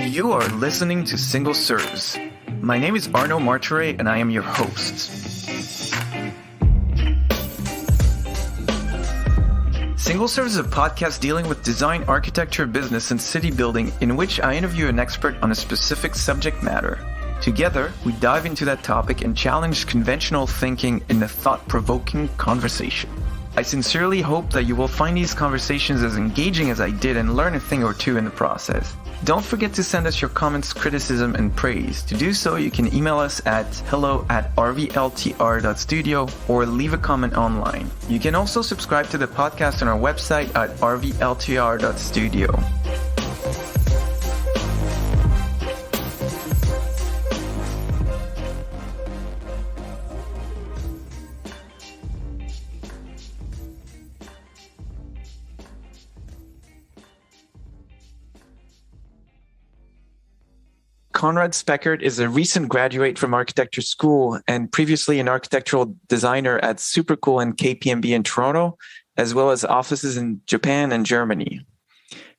You are listening to Single Serves. My name is Arno Marture and I am your host. Single Serves is a podcast dealing with design, architecture, business, and city building in which I interview an expert on a specific subject matter. Together, we dive into that topic and challenge conventional thinking in a thought-provoking conversation. I sincerely hope that you will find these conversations as engaging as I did and learn a thing or two in the process. Don't forget to send us your comments, criticism, and praise. To do so, you can email us at hello@rvltr.studio or leave a comment online. You can also subscribe to the podcast on our website at rvltr.studio. Conrad Speckert is a recent graduate from architecture school and previously an architectural designer at Superkul and KPMB in Toronto, as well as offices in Japan and Germany.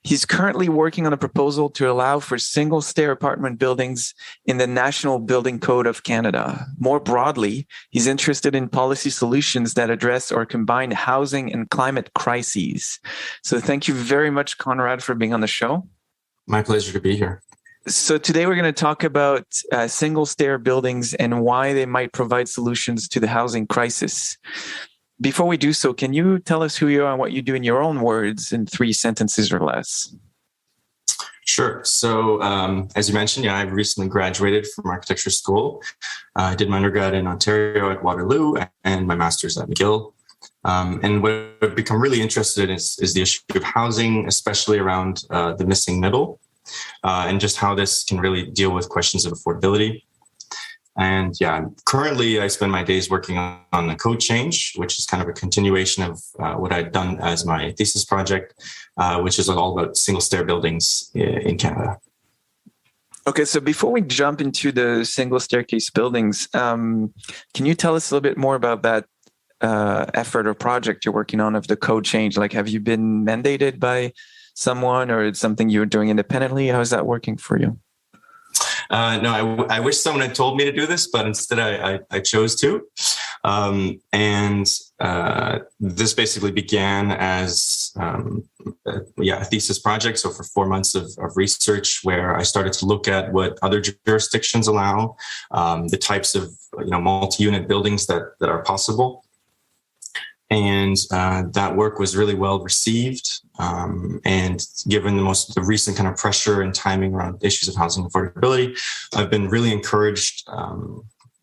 He's currently working on a proposal to allow for single-stair apartment buildings in the National Building Code of Canada. More broadly, he's interested in policy solutions that address or combine housing and climate crises. So thank you very much, Conrad, for being on the show. My pleasure to be here. So today we're going to talk about single-stair buildings and why they might provide solutions to the housing crisis. Before we do so, can you tell us who you are and what you do in your own words in 3 sentences or less? Sure. So as you mentioned, I recently graduated from architecture school. I did my undergrad in Ontario at Waterloo and my master's at McGill. And what I've become really interested in is the issue of housing, especially around the missing middle. And just how this can really deal with questions of affordability. And currently I spend my days working on the code change, which is kind of a continuation of what I'd done as my thesis project, which is all about single stair buildings in Canada. Okay, so before we jump into the single staircase buildings, can you tell us a little bit more about that effort or project you're working on of the code change? Like, have you been mandated by someone, or it's something you're doing independently? How is that working for you? No, I wish someone had told me to do this, but instead I chose to. This basically began as a thesis project. So for 4 months of research, where I started to look at what other jurisdictions allow, the types of multi-unit buildings that are possible. And that work was really well received. And given the recent kind of pressure and timing around issues of housing affordability, I've been really encouraged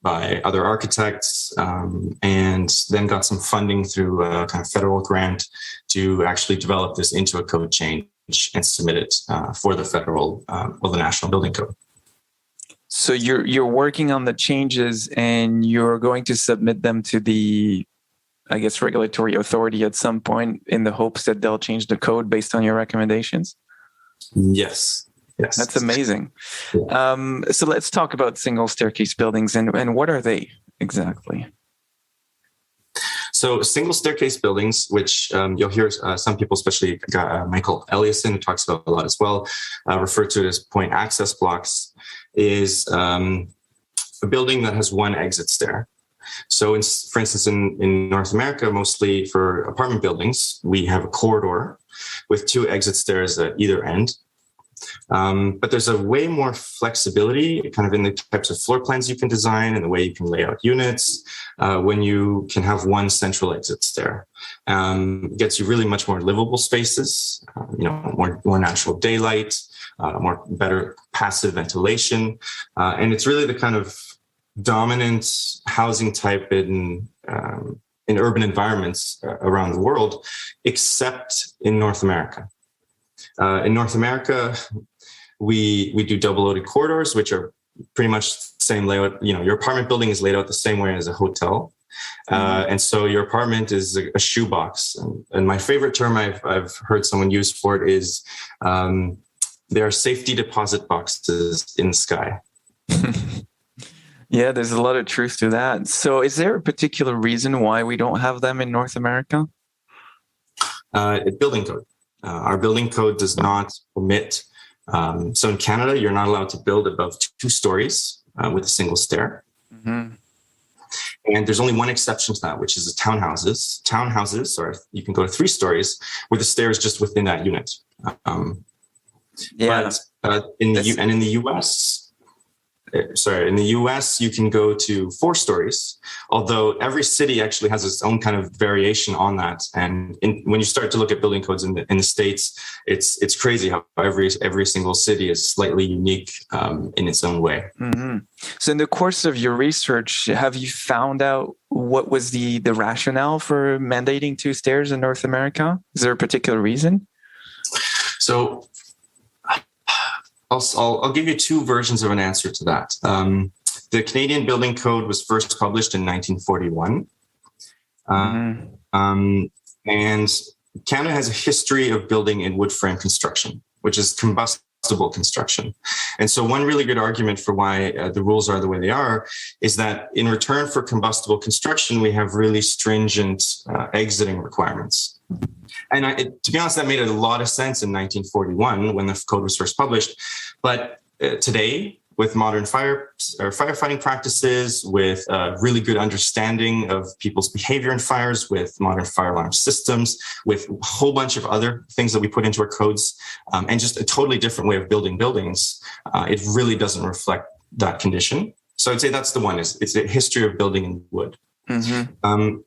by other architects, and then got some funding through a kind of federal grant to actually develop this into a code change and submit it for the federal or the National Building Code. So you're working on the changes and you're going to submit them to the, I guess, regulatory authority at some point in the hopes that they'll change the code based on your recommendations? Yes. That's amazing. Yeah. So let's talk about single staircase buildings and what are they exactly? So single staircase buildings, which you'll hear some people, especially Michael Eliasson, who talks about a lot as well, refer to it as point access blocks, is a building that has one exit stair. So, for instance, in North America, mostly for apartment buildings, we have a corridor with 2 exit stairs at either end. But there's a way more flexibility kind of in the types of floor plans you can design and the way you can lay out units when you can have one central exit stair. It gets you really much more livable spaces, more natural daylight, better passive ventilation. And it's really the kind of dominant housing type in urban environments around the world, except in North America. In North America, we do double-loaded corridors, which are pretty much the same layout. Your apartment building is laid out the same way as a hotel. And so your apartment is a shoebox. And my favorite term I've heard someone use for it is they are safety deposit boxes in the sky. Yeah, there's a lot of truth to that. So is there a particular reason why we don't have them in North America? Building code. Our building code does not permit So in Canada, you're not allowed to build above 2 stories with a single stair. Mm-hmm. And there's only one exception to that, which is the townhouses. Townhouses, or you can go to 3 stories, where the stair is just within that unit. But in the US, you can go to 4 stories, although every city actually has its own kind of variation on that. And when you start to look at building codes in the States, it's crazy how every single city is slightly unique in its own way. Mm-hmm. So in the course of your research, have you found out what was the rationale for mandating 2 stairs in North America? Is there a particular reason? So I'll give you 2 versions of an answer to that. The Canadian Building Code was first published in 1941. And Canada has a history of building in wood frame construction, which is combustible construction. And so one really good argument for why the rules are the way they are is that in return for combustible construction, we have really stringent exiting requirements. And to be honest, that made a lot of sense in 1941 when the code was first published. But today, with modern firefighting practices, with a really good understanding of people's behavior in fires, with modern fire alarm systems, with a whole bunch of other things that we put into our codes, and just a totally different way of building buildings, it really doesn't reflect that condition. So I'd say that's the one. It's a history of building in wood. Mm-hmm.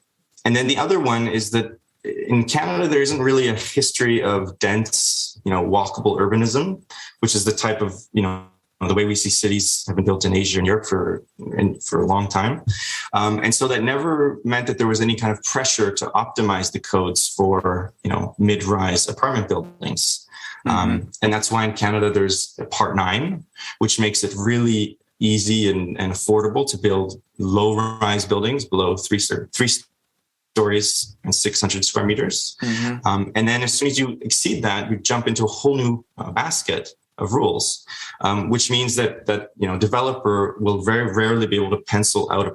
And then the other one is that in Canada, there isn't really a history of dense, walkable urbanism, which is the type of, the way we see cities have been built in Asia and Europe for a long time. And so that never meant that there was any kind of pressure to optimize the codes for, mid-rise apartment buildings. Mm-hmm. And that's why in Canada, there's Part 9, which makes it really easy and affordable to build low-rise buildings below three stories and 600 square meters. Mm-hmm. And then as soon as you exceed that, you jump into a whole new basket of rules, which means that developer will very rarely be able to pencil out a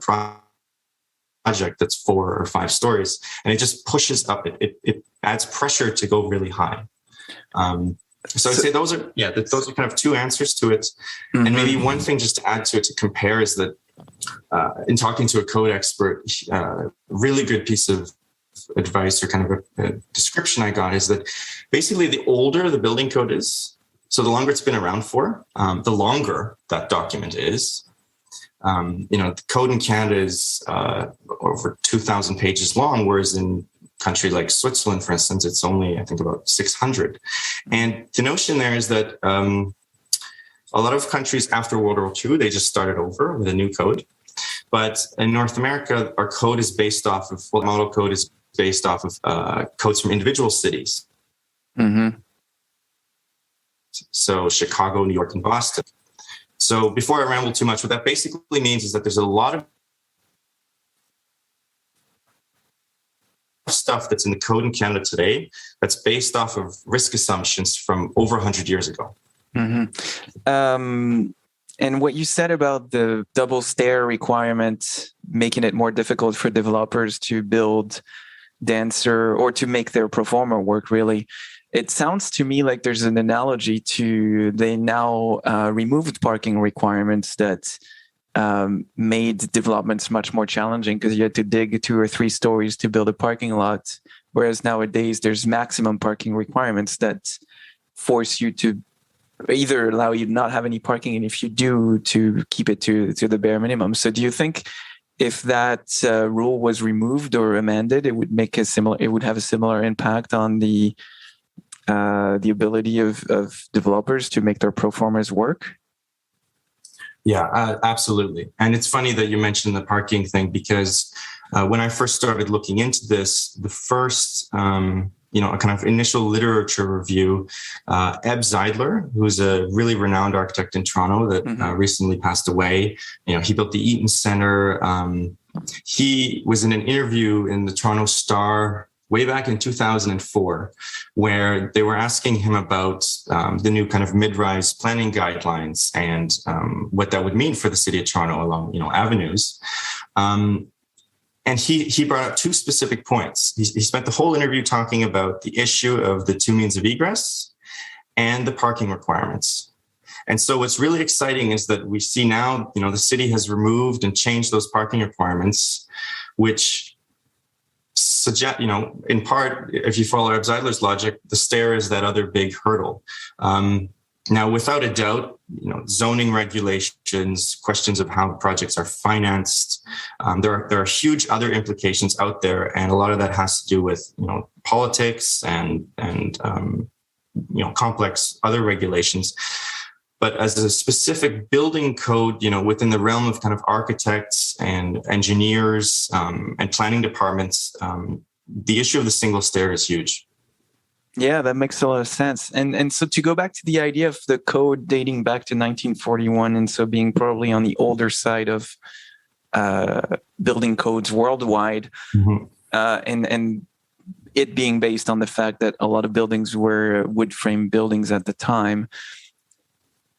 project that's 4 or 5 stories, and it just pushes up. It adds pressure to go really high. So I'd say those are kind of 2 answers to it. Mm-hmm. And maybe one thing just to add to it to compare is that in talking to a code expert, really good piece of advice or kind of a description I got is that basically the older the building code is, so the longer it's been around for, the longer that document is. The code in Canada is over 2,000 pages long, whereas in a country like Switzerland, for instance, it's only, I think, about 600. And the notion there is that a lot of countries after World War II, they just started over with a new code. But in North America, our code is based off of, model code is based off of codes from individual cities. Mm-hmm. So Chicago, New York, and Boston. So before I ramble too much, what that basically means is that there's a lot of stuff that's in the code in Canada today that's based off of risk assumptions from over 100 years ago. Mm-hmm. And what you said about the double stair requirement, making it more difficult for developers to build denser or to make their pro forma work, really, it sounds to me like there's an analogy to they now removed parking requirements that made developments much more challenging because you had to dig 2 or 3 stories to build a parking lot. Whereas nowadays there's maximum parking requirements that force you to either allow you to not have any parking, and if you do, to keep it to the bare minimum. So do you think if that rule was removed or amended, it would have a similar impact on the ability of developers to make their pro formas work? Yeah, absolutely. And it's funny that you mentioned the parking thing, because when I first started looking into this, the first a kind of initial literature review, Eb Zeidler, who's a really renowned architect in Toronto that recently passed away. He built the Eaton Center. He was in an interview in the Toronto Star way back in 2004, where they were asking him about the new kind of mid-rise planning guidelines and what that would mean for the city of Toronto along, avenues. And he brought up 2 specific points. He spent the whole interview talking about the issue of the 2 means of egress and the parking requirements. And so what's really exciting is that we see now, the city has removed and changed those parking requirements, which suggest, in part, if you follow Reb Zeidler's logic, the stair is that other big hurdle. Now, without a doubt, zoning regulations, questions of how projects are financed, there are huge other implications out there, and a lot of that has to do with politics and complex other regulations. But as a specific building code, within the realm of kind of architects and engineers and planning departments, the issue of the single stair is huge. Yeah, that makes a lot of sense. And so to go back to the idea of the code dating back to 1941, and so being probably on the older side of building codes worldwide, and it being based on the fact that a lot of buildings were wood frame buildings at the time.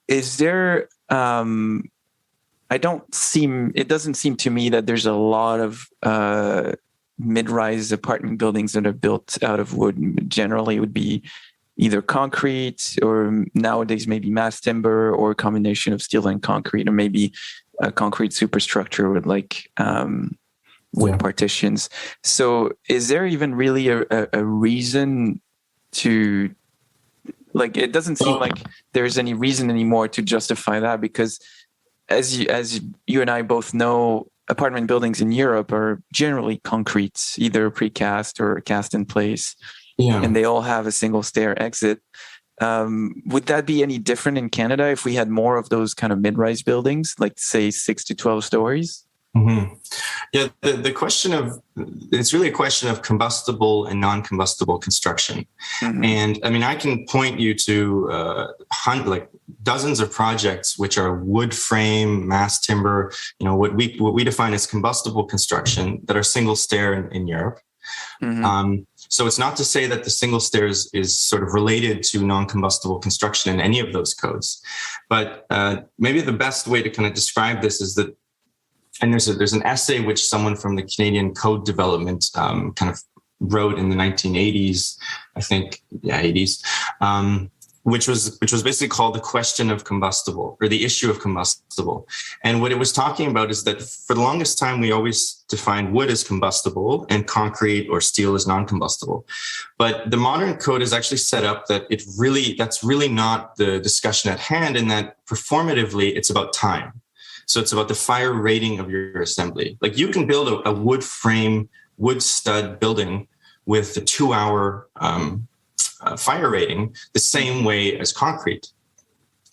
Is there, it doesn't seem to me that there's a lot of mid-rise apartment buildings that are built out of wood. Generally, it would be either concrete or nowadays maybe mass timber or a combination of steel and concrete, or maybe a concrete superstructure with wood partitions. So is there even really a reason to, it doesn't seem like there's any reason anymore to justify that, because as you and I both know, apartment buildings in Europe are generally concrete, either precast or cast in place, and they all have a single stair exit. Would that be any different in Canada if we had more of those kind of mid-rise buildings, like say 6 to 12 stories? Mm-hmm. Yeah, the question of, it's really a question of combustible and non-combustible construction. Mm-hmm. And I mean, I can point you to dozens of projects which are wood frame, mass timber, what we define as combustible construction, that are single stair in Europe. Mm-hmm. So it's not to say that the single stair is sort of related to non-combustible construction in any of those codes. But maybe the best way to kind of describe this is that, and there's an essay which someone from the Canadian Code Development kind of wrote in the 1980s, I think, 80s, which was basically called The Question of Combustible, or the issue of combustible. And what it was talking about is that for the longest time, we always defined wood as combustible and concrete or steel as non-combustible. But the modern code is actually set up that that's really not the discussion at hand, in that performatively it's about time. So it's about the fire rating of your assembly. Like, you can build a wood frame, wood stud building with a 2-hour fire rating the same way as concrete.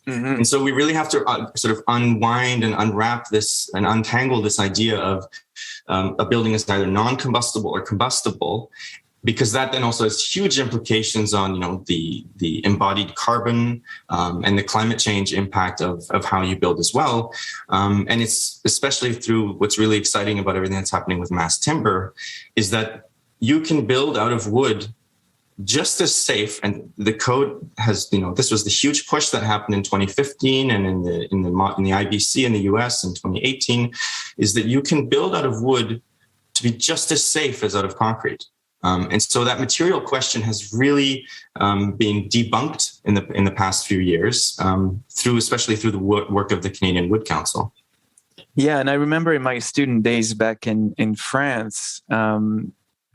Mm-hmm. And so we really have to sort of unwind and unwrap this and untangle this idea of a building is either non-combustible or combustible, because that then also has huge implications on, the embodied carbon and the climate change impact of how you build as well. And it's especially through what's really exciting about everything that's happening with mass timber, is that you can build out of wood just as safe. And the code has, this was the huge push that happened in 2015 and in the IBC in the US in 2018, is that you can build out of wood to be just as safe as out of concrete. And so that material question has really been debunked in the past few years, especially through the work of the Canadian Wood Council. Yeah, and I remember in my student days back in France,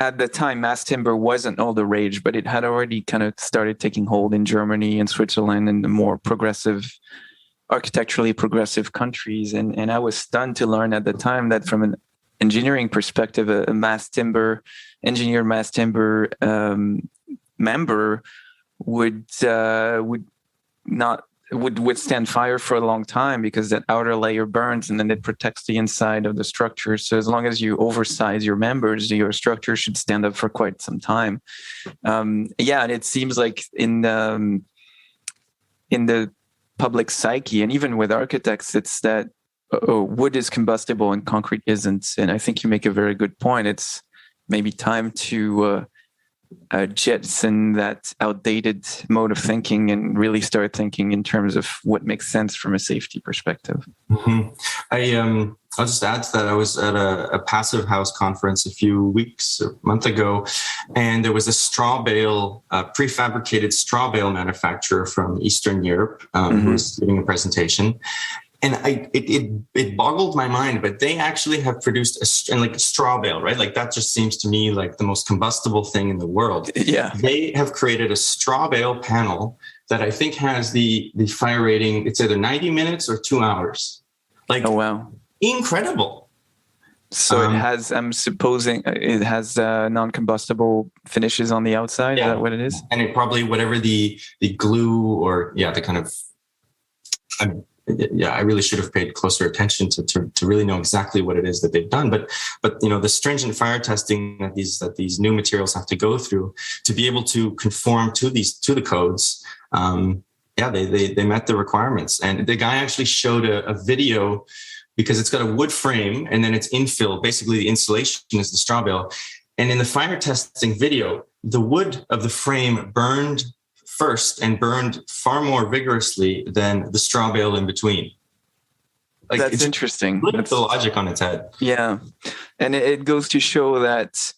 at the time, mass timber wasn't all the rage, but it had already kind of started taking hold in Germany and Switzerland and the more architecturally progressive countries. And I was stunned to learn at the time that from an engineering perspective, a engineered mass timber member would withstand fire for a long time, because that outer layer burns and then it protects the inside of the structure. So as long as you oversize your members, your structure should stand up for quite some time. And it seems like in the public psyche, and even with architects, it's that wood is combustible and concrete isn't. And I think you make a very good point. It's maybe time to jettison that outdated mode of thinking and really start thinking in terms of what makes sense from a safety perspective. Mm-hmm. I'll just add to that. I was at a passive house conference a month ago, and there was a straw bale, prefabricated straw bale manufacturer from Eastern Europe who was giving a presentation. And it boggled my mind, but they actually have produced a straw bale, right? Like that just seems to me like the most combustible thing in the world. Yeah. They have created a straw bale panel that I think has the fire rating. It's either 90 minutes or 2 hours. Like, oh, wow. Incredible. So it has, I'm supposing it has non-combustible finishes on the outside. Yeah. Is that what it is? And it probably, whatever the glue or the kind of, I really should have paid closer attention to really know exactly what it is that they've done. But the stringent fire testing that these new materials have to go through to be able to conform to the codes. They met the requirements. And the guy actually showed a video, because it's got a wood frame and then it's infill. Basically, the insulation is the straw bale. And in the fire testing video, the wood of the frame burned first and burned far more vigorously than the straw bale in between. Like, that's interesting. That's the logic on its head. Yeah. And it goes to show that,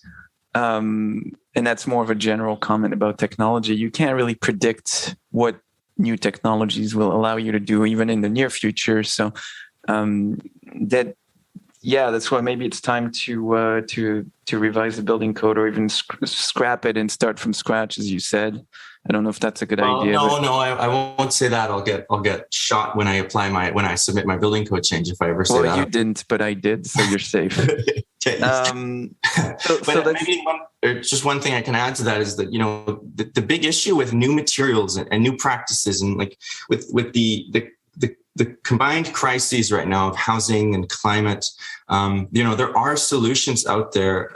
and that's more of a general comment about technology, you can't really predict what new technologies will allow you to do even in the near future. So that's why maybe it's time to revise the building code, or even scrap it and start from scratch, as you said. I don't know if that's a good idea. No, I won't say that. I'll get shot when I submit my building code change if I ever say that. Well, you didn't, but I did, so you're safe. Just one thing I can add to that is that, the big issue with new materials and new practices, and like with the combined crises right now of housing and climate, there are solutions out there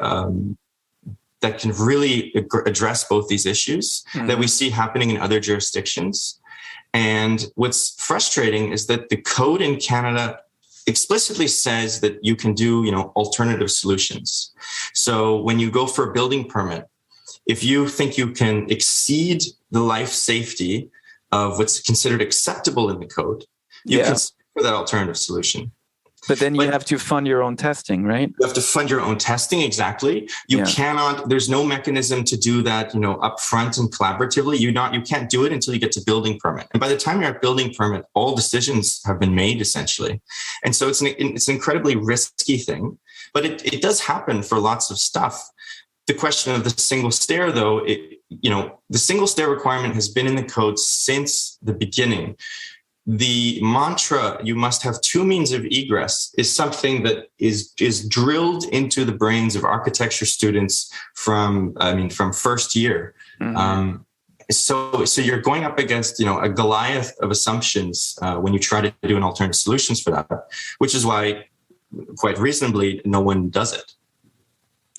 that can really address both these issues that we see happening in other jurisdictions. And what's frustrating is that the code in Canada explicitly says that you can do, alternative solutions. So when you go for a building permit, if you think you can exceed the life safety of what's considered acceptable in the code, you can consider that alternative solution. But then you have to fund your own testing, right? You have to fund your own testing, exactly. You cannot, there's no mechanism to do that, upfront and collaboratively. You can't do it until you get to building permit. And by the time you're at building permit, all decisions have been made, essentially. And so it's an incredibly risky thing, but it does happen for lots of stuff. The question of the single stair, though, the single stair requirement has been in the code since the beginning. The mantra, you must have two means of egress, is something that is drilled into the brains of architecture students from first year. Mm-hmm. So you're going up against, a Goliath of assumptions when you try to do an alternative solutions for that, which is why, quite reasonably, no one does it.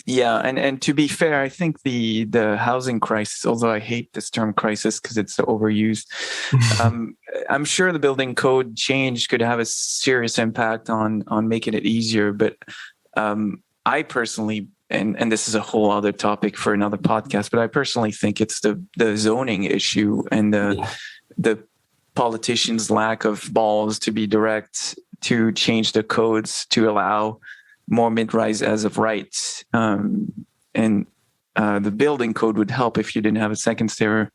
Yeah, and to be fair, I think the housing crisis, although I hate this term crisis because it's so overused, I'm sure the building code change could have a serious impact on making it easier. But I personally, and this is a whole other topic for another podcast, but I personally think it's the zoning issue and the politicians' lack of balls to be direct to change the codes to allow more mid-rise as of right. And the building code would help if you didn't have a second stair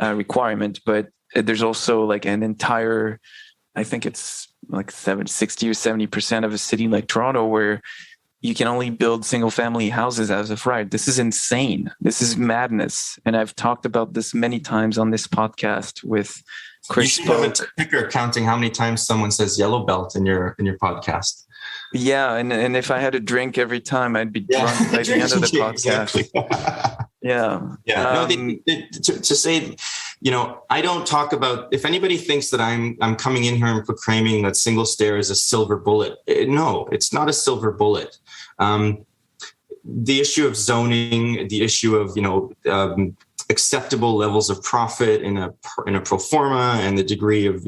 requirement. But there's also like an entire, I think it's like 60 or 70% of a city like Toronto where you can only build single family houses as of right. This is insane. This is madness. And I've talked about this many times on this podcast with Chris. You should have a ticker counting how many times someone says yellow belt in your podcast. Yeah, and if I had a drink every time, I'd be drunk by the end of the podcast. Exactly. Yeah. To say, I don't talk about, if anybody thinks that I'm coming in here and proclaiming that single stair is a silver bullet. No, it's not a silver bullet. The issue of zoning, the issue of, acceptable levels of profit in a pro forma, and the degree of,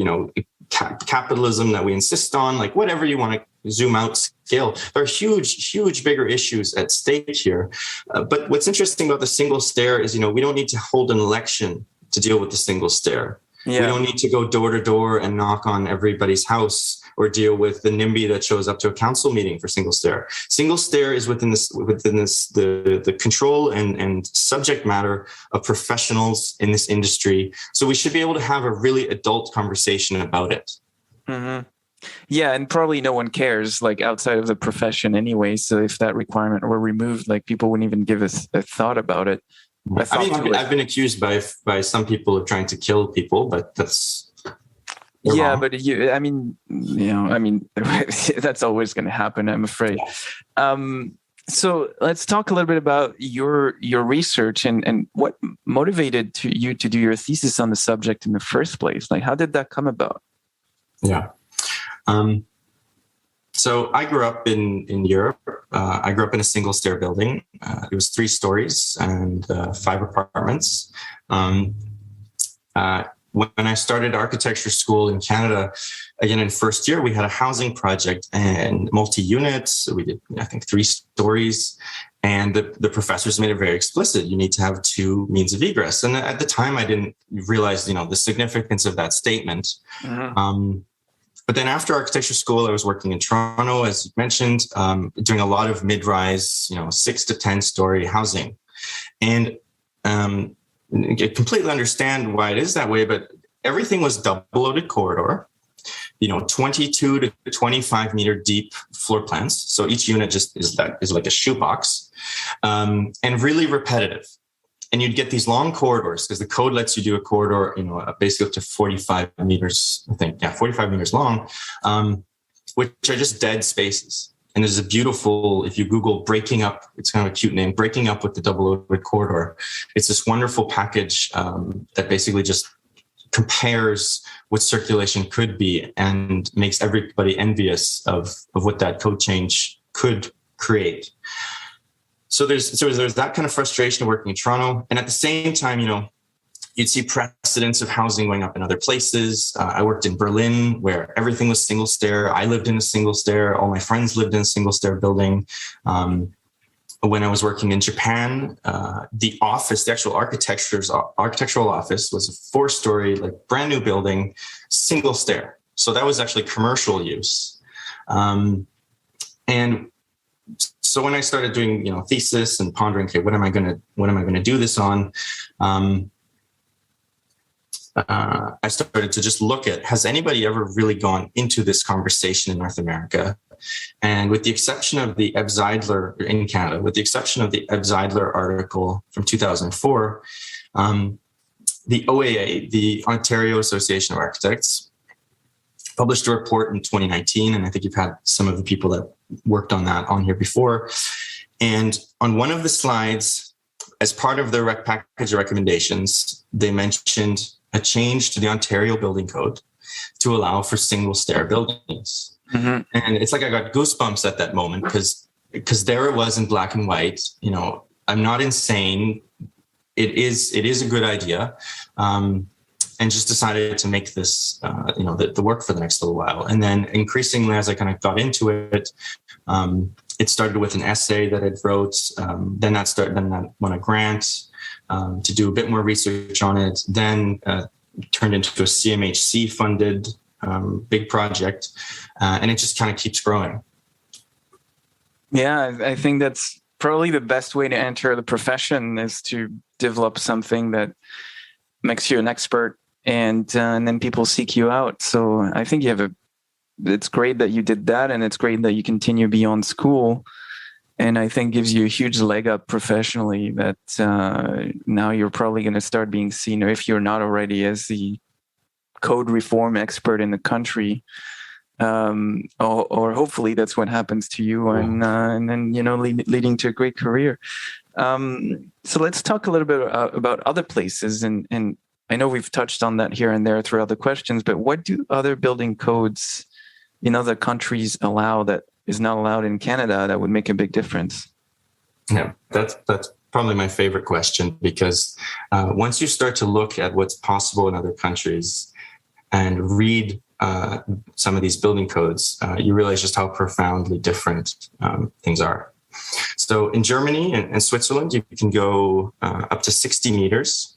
capitalism that we insist on, like whatever you want to zoom out scale, there are huge, bigger issues at stake here. But what's interesting about the single stair is, we don't need to hold an election to deal with the single stair. Yeah. We don't need to go door to door and knock on everybody's house or deal with the NIMBY that shows up to a council meeting for single stair. Single stair is within the control and subject matter of professionals in this industry. So we should be able to have a really adult conversation about it. Mm-hmm. Yeah, and probably no one cares, like outside of the profession anyway. So if that requirement were removed, like people wouldn't even give us a thought about it. I've been accused by some people of trying to kill people, but that's wrong. But that's always going to happen, I'm afraid. So let's talk a little bit about your research and what motivated you to do your thesis on the subject in the first place. Like, how did that come about? Yeah. So I grew up in Europe. I grew up in a single stair building. It was 3 stories and 5 apartments. When I started architecture school in Canada, again, in first year, we had a housing project and multi-units. We did, I think, 3 stories. And the professors made it very explicit. You need to have 2 means of egress. And at the time, I didn't realize, the significance of that statement. Mm-hmm. But then after architecture school, I was working in Toronto, as you mentioned, doing a lot of mid-rise, 6 to 10 story housing. And I completely understand why it is that way, but everything was double-loaded corridor, 22 to 25 meter deep floor plans. So each unit just is like a shoebox, and really repetitive. And you'd get these long corridors because the code lets you do a corridor, basically up to 45 meters, I think. Yeah, 45 meters long, which are just dead spaces. And there's a beautiful, if you Google breaking up, it's kind of a cute name, breaking up with the double-loaded corridor. It's this wonderful package that basically just compares what circulation could be and makes everybody envious of what that code change could create. So there's that kind of frustration of working in Toronto. And at the same time, you'd see precedents of housing going up in other places. I worked in Berlin where everything was single stair. I lived in a single stair. All my friends lived in a single stair building. When I was working in Japan, the office, the actual architectural office was a 4-story, like brand new building, single stair. So that was actually commercial use. And so when I started doing, thesis and pondering, okay, what am I going to do this on? I started to just look at, has anybody ever really gone into this conversation in North America? And with the exception of the Eb Zeidler in Canada, with the exception of the Eb Zeidler article from 2004, the OAA, the Ontario Association of Architects, published a report in 2019. And I think you've had some of the people that worked on that on here before. And on one of the slides, as part of their package of recommendations, they mentioned a change to the Ontario Building Code to allow for single stair buildings. Mm-hmm. And it's like I got goosebumps at that moment because there it was in black and white. I'm not insane. It is a good idea. And just decided to make this, the work for the next little while. And then increasingly, as I kind of got into it, it started with an essay that I wrote. Then that won a grant to do a bit more research on it. Then turned into a CMHC funded big project, and it just kind of keeps growing. Yeah, I think that's probably the best way to enter the profession is to develop something that makes you an expert. And then people seek you out. So I think it's great that you did that. And it's great that you continue beyond school. And I think gives you a huge leg up professionally that now you're probably going to start being seen, or if you're not already, as the code reform expert in the country. Or hopefully that's what happens to you. And then, leading to a great career. So let's talk a little bit about other places. And I know we've touched on that here and there throughout the questions, but what do other building codes in other countries allow that is not allowed in Canada that would make a big difference? Yeah, that's probably my favorite question, because once you start to look at what's possible in other countries and read some of these building codes, you realize just how profoundly different things are. So in Germany and Switzerland, you can go up to 60 meters.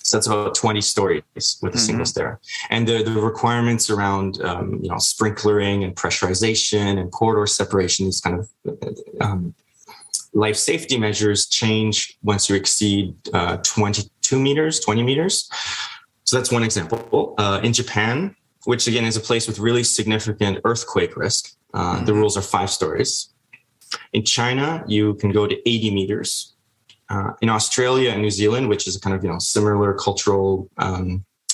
So that's about 20 stories with a single stair. And the requirements around, sprinklering and pressurization and corridor separation, these kind of life safety measures change once you exceed 20 meters. So that's one example. In Japan, which again is a place with really significant earthquake risk, the rules are 5 stories. In China, you can go to 80 meters. In Australia and New Zealand, which is a kind of similar cultural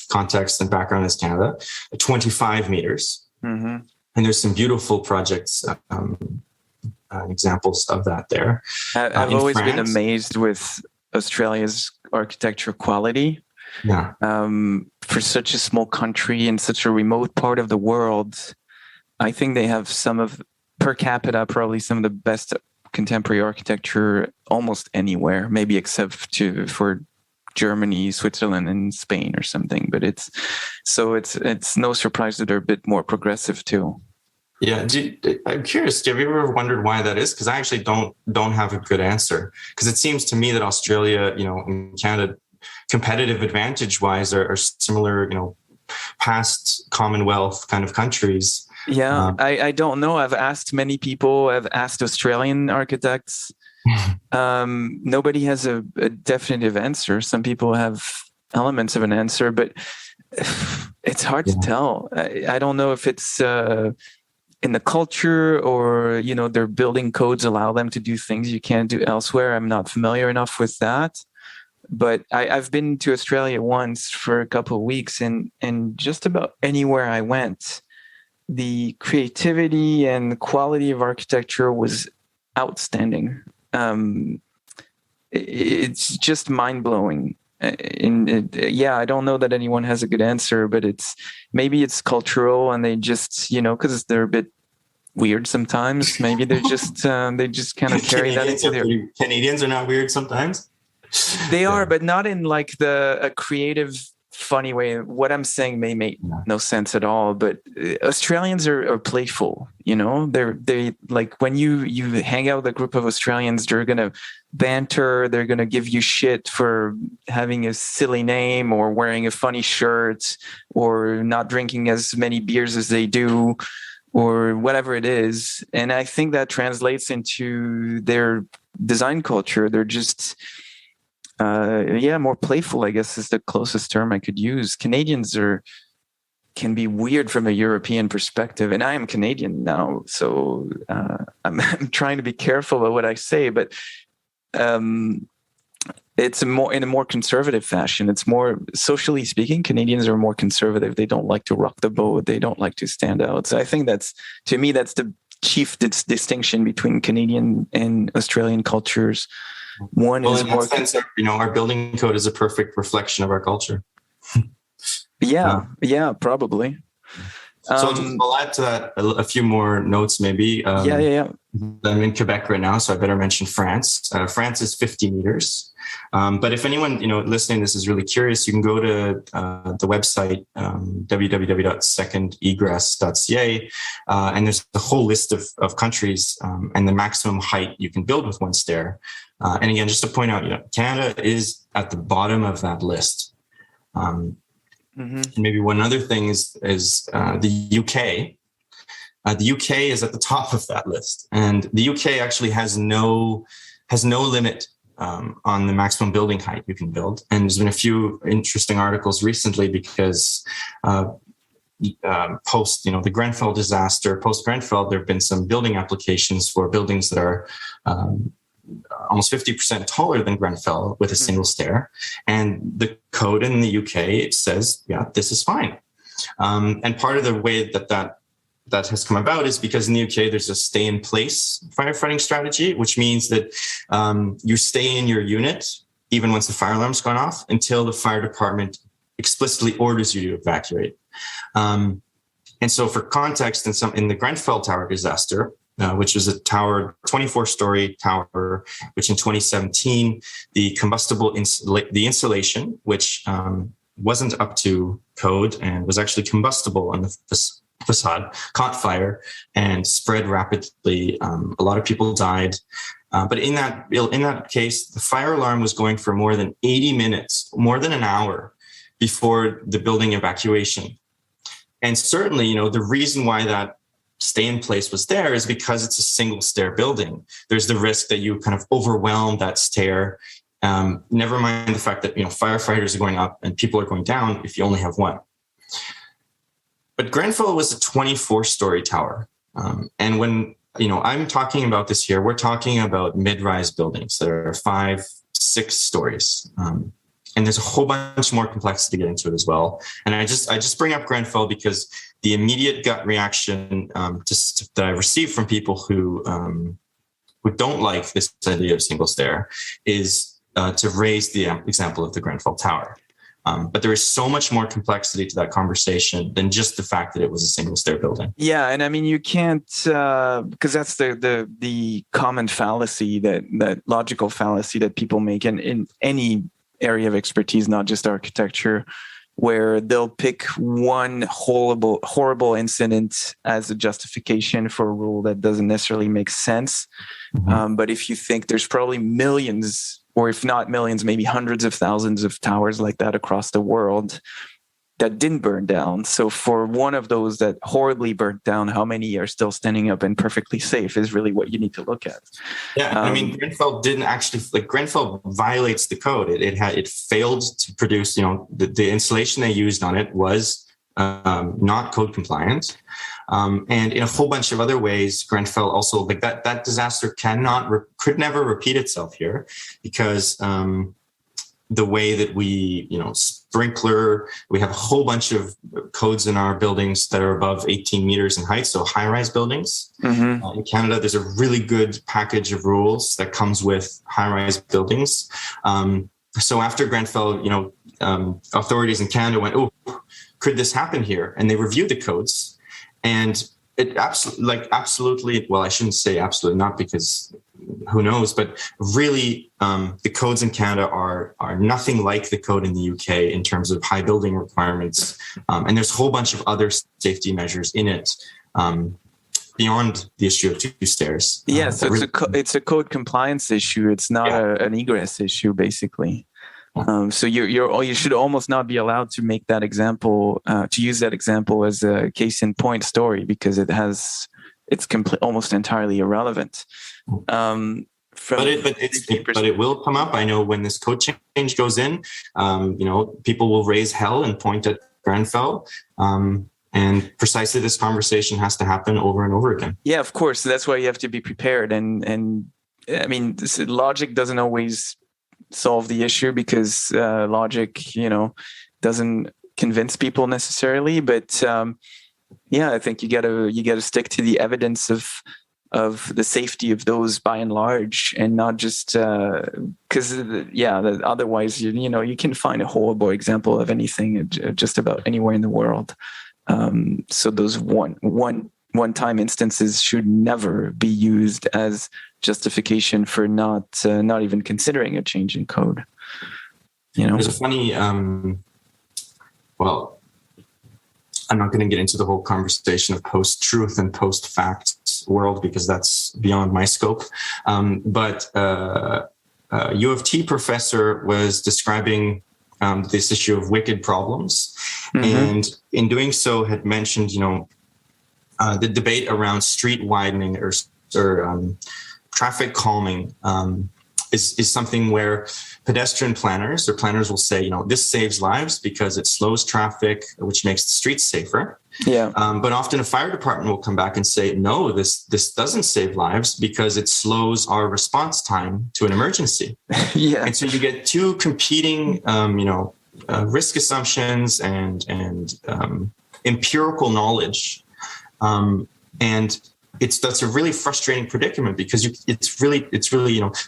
context and background as Canada, 25 meters. And there's some beautiful projects, examples of that there. I've always been amazed with Australia's architecture quality. Yeah. For such a small country in such a remote part of the world, I think they have per capita, probably some of the best contemporary architecture almost anywhere, maybe except for Germany, Switzerland, and Spain or something. But it's no surprise that they're a bit more progressive too. Yeah, I'm curious. Have you ever wondered why that is? Because I actually don't have a good answer. Because it seems to me that Australia, and Canada, competitive advantage-wise, are similar, past Commonwealth kind of countries. Yeah, I don't know. I've asked many people. I've asked Australian architects. Nobody has a definitive answer. Some people have elements of an answer, but it's hard to tell. I don't know if it's in the culture or, their building codes allow them to do things you can't do elsewhere. I'm not familiar enough with that. But I've been to Australia once for a couple of weeks, and just about anywhere I went, the creativity and the quality of architecture was outstanding. It's just mind-blowing. I don't know that anyone has a good answer, but maybe it's cultural, and they just, because they're a bit weird sometimes. Maybe they just kind of carry that into their... Canadians are not weird sometimes? They are, but not in like a creative, funny way. What I'm saying may make no sense at all, but Australians are playful. They like when you hang out with a group of Australians, they're gonna banter. They're gonna give you shit for having a silly name or wearing a funny shirt or not drinking as many beers as they do, or whatever it is. And I think that translates into their design culture. They're just more playful, I guess, is the closest term I could use. Canadians can be weird from a European perspective, and I am Canadian now, so I'm trying to be careful about what I say, but it's in a more conservative fashion. It's more, socially speaking, Canadians are more conservative. They don't like to rock the boat. They don't like to stand out. So I think that's the chief distinction between Canadian and Australian cultures. One is in that sense, our building code is a perfect reflection of our culture. Yeah, probably. So I'll add to that a few more notes, maybe. Yeah. I'm in Quebec right now, so I better mention France. France is 50 meters. But if anyone listening to this is really curious, you can go to the website www.secondegress.ca, and there's a whole list of countries and the maximum height you can build with one stair. And again, just to point out, Canada is at the bottom of that list. And maybe one other thing is the UK. The UK is at the top of that list, and the UK actually has no limit on the maximum building height you can build. And there's been a few interesting articles recently because post the Grenfell disaster, post Grenfell, there have been some building applications for buildings that are almost 50% taller than Grenfell with a single stair. And the code in the UK, it says, this is fine. And part of the way that has come about is because in the UK, there's a stay in place firefighting strategy, which means that you stay in your unit, even once the fire alarm's gone off, until the fire department explicitly orders you to evacuate. And so for context, in the Grenfell Tower disaster, which was a 24-story tower, which in 2017, the combustible the insulation, which wasn't up to code and was actually combustible on the facade, caught fire and spread rapidly. A lot of people died. But in that case, the fire alarm was going for more than 80 minutes, more than an hour before the building evacuation. And certainly, the reason why that stay in place was there is because it's a single stair building. There's the risk that you kind of overwhelm that stair. Never mind the fact that, firefighters are going up and people are going down if you only have one. But Grenfell was a 24-story tower. And when, I'm talking about this here, we're talking about mid-rise buildings that are 5, 6 stories. And there's a whole bunch more complexity to get into it as well. And I just bring up Grenfell because the immediate gut reaction that I received from people who don't like this idea of single stair is to raise the example of the Grenfell Tower. But there is so much more complexity to that conversation than just the fact that it was a single stair building. Yeah, and I mean you can't because that's the common fallacy, that logical fallacy that people make in any area of expertise, not just architecture, where they'll pick one horrible incident as a justification for a rule that doesn't necessarily make sense. Mm-hmm. But if you think there's probably millions, or if not millions, maybe hundreds of thousands of towers like that across the world that didn't burn down. So for one of those that horribly burnt down, how many are still standing up and perfectly safe is really what you need to look at. Yeah, Grenfell didn't actually, Grenfell violates the code. It failed to produce, the insulation they used on it was not code compliant. And in a whole bunch of other ways, Grenfell also, that disaster could never repeat itself here because the way that we, sprinkler, we have a whole bunch of codes in our buildings that are above 18 meters in height. So high-rise buildings. Mm-hmm. In Canada, there's a really good package of rules that comes with high-rise buildings. So after Grenfell, authorities in Canada went, oh, could this happen here? And they reviewed the codes. And it absolutely, well, I shouldn't say absolutely not because who knows, but really the codes in Canada are nothing like the code in the UK in terms of high building requirements. And there's a whole bunch of other safety measures in it beyond the issue of 2 stairs. Yeah, so it's a code compliance issue. It's not an egress issue, basically. So you should almost not be allowed to make that example, to use that example as a case in point story because it's almost entirely irrelevant. But it will come up. I know when this code change goes in, people will raise hell and point at Grenfell. And precisely this conversation has to happen over and over again. Yeah, of course. That's why you have to be prepared. And I mean, logic doesn't always solve the issue because logic, doesn't convince people necessarily. But I think you gotta stick to the evidence of the safety of those by and large, and not just because otherwise you can find a horrible example of anything just about anywhere in the world. So those one-time instances should never be used as justification for not even considering a change in code. There's a funny, I'm not going to get into the whole conversation of post-truth and post-fact world because that's beyond my scope. But U of T professor was describing this issue of wicked problems. Mm-hmm. And in doing so had mentioned, the debate around street widening or traffic calming is something where pedestrian planners will say, this saves lives because it slows traffic, which makes the streets safer. Yeah. But often a fire department will come back and say, no, this doesn't save lives because it slows our response time to an emergency. Yeah. And so you get two competing, risk assumptions and empirical knowledge. And that's a really frustrating predicament, because it's really,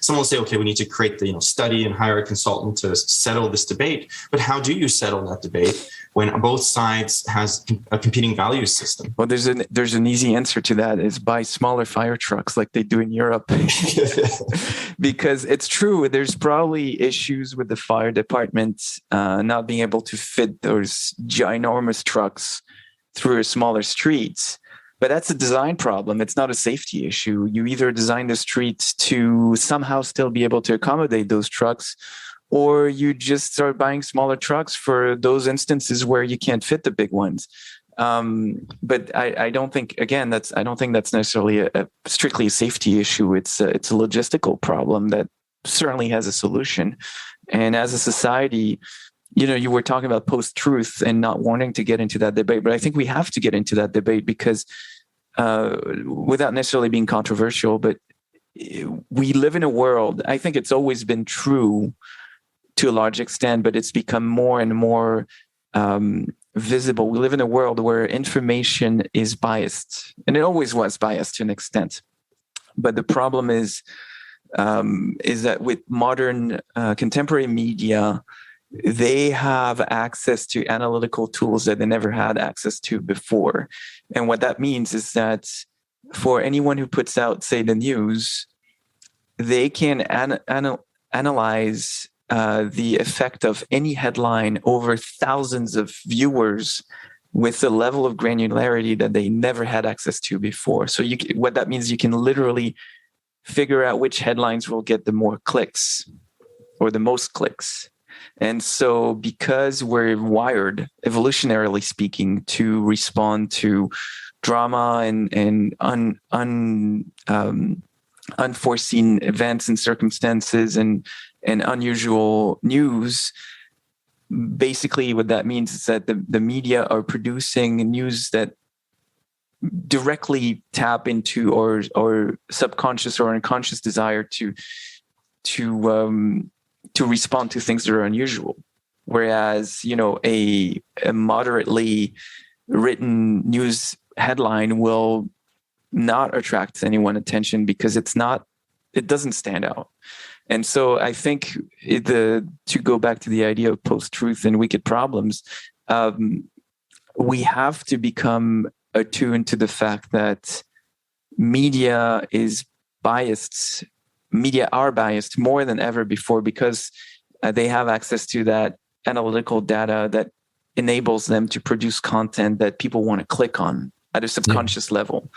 someone will say, okay, we need to create the, study and hire a consultant to settle this debate. But how do you settle that debate when both sides has a competing value system? Well, there's an easy answer to that, is buy smaller fire trucks like they do in Europe. Because it's true, there's probably issues with the fire department not being able to fit those ginormous trucks through smaller streets. But that's a design problem. It's not a safety issue. You either design the streets to somehow still be able to accommodate those trucks, or you just start buying smaller trucks for those instances where you can't fit the big ones. But I don't think, again, I don't think that's necessarily a strictly a safety issue. It's a logistical problem that certainly has a solution. And as a society, you were talking about post-truth and not wanting to get into that debate, but I think we have to get into that debate because without necessarily being controversial, but we live in a world, I think it's always been true to a large extent, but it's become more and more visible. We live in a world where information is biased, and it always was biased to an extent. But the problem is that with modern contemporary media, they have access to analytical tools that they never had access to before. And what that means is that for anyone who puts out, say, the news, they can analyze the effect of any headline over thousands of viewers with a level of granularity that they never had access to before. So what that means, you can literally figure out which headlines will get the more clicks or the most clicks. And so because we're wired, evolutionarily speaking, to respond to drama and unforeseen events and circumstances and unusual news, basically what that means is that the media are producing news that directly tap into or subconscious or unconscious desire to respond to things that are unusual. Whereas, a moderately written news headline will not attract anyone's attention because it doesn't stand out. And so I think to go back to the idea of post-truth and wicked problems, we have to become attuned to the fact that media is biased. Media are biased more than ever before because they have access to that analytical data that enables them to produce content that people want to click on at a subconscious level.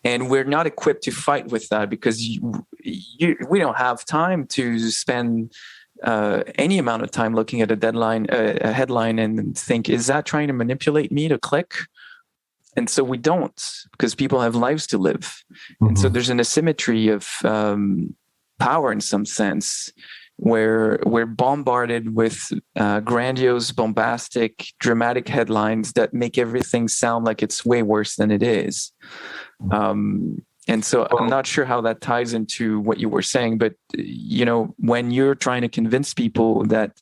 And we're not equipped to fight with that because we don't have time to spend any amount of time looking at a headline and think, is that trying to manipulate me to click? And so we don't, because people have lives to live. Mm-hmm. And so there's an asymmetry of power in some sense, where we're bombarded with grandiose, bombastic, dramatic headlines that make everything sound like it's way worse than it is. And so I'm not sure how that ties into what you were saying, but when you're trying to convince people that